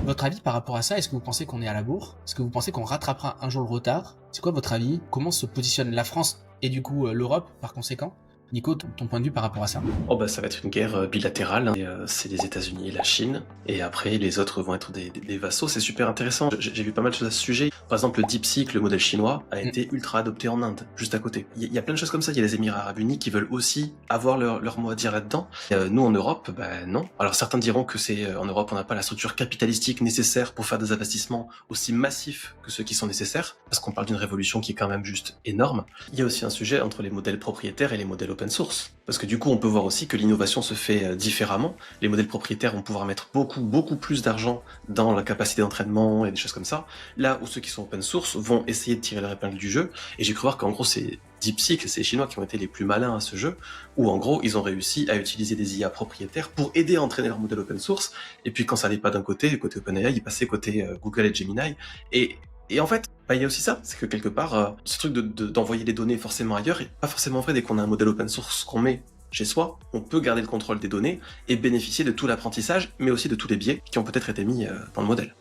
Votre avis par rapport à ça, est-ce que vous pensez qu'on est à la bourre? Est-ce que vous pensez qu'on rattrapera un jour le retard? C'est quoi votre avis? Comment se positionne la France et du coup l'Europe par conséquent? Nico, ton point de vue par rapport à ça? Oh bah ça va être une guerre bilatérale, hein. C'est les États-Unis et la Chine, et après les autres vont être des vassaux. C'est super intéressant. J'ai vu pas mal de choses à ce sujet. Par exemple, le DeepSeek, le modèle chinois, a Mm. été ultra adopté en Inde, juste à côté. Il y a plein de choses comme ça. Il y a les Émirats Arabes Unis qui veulent aussi avoir leur mot à dire là-dedans. Nous en Europe, bah non. Alors certains diront que c'est en Europe on n'a pas la structure capitalistique nécessaire pour faire des investissements aussi massifs que ceux qui sont nécessaires, parce qu'on parle d'une révolution qui est quand même juste énorme. Il y a aussi un sujet entre les modèles propriétaires et les modèles open source. Parce que du coup, on peut voir aussi que l'innovation se fait différemment. Les modèles propriétaires vont pouvoir mettre beaucoup plus d'argent dans la capacité d'entraînement et des choses comme ça. Là où ceux qui sont open source vont essayer de tirer leur épingle du jeu. Et j'ai cru voir qu'en gros, c'est DeepSeek, c'est les Chinois qui ont été les plus malins à ce jeu, où en gros, ils ont réussi à utiliser des IA propriétaires pour aider à entraîner leur modèle open source. Et puis quand ça n'allait pas d'un côté OpenAI, ils passaient côté Google et Gemini. Et en fait, bah, il y a aussi ça, c'est que quelque part, ce truc d'envoyer les données forcément ailleurs est pas forcément vrai dès qu'on a un modèle open source qu'on met chez soi. On peut garder le contrôle des données et bénéficier de tout l'apprentissage, mais aussi de tous les biais qui ont peut-être été mis dans le modèle.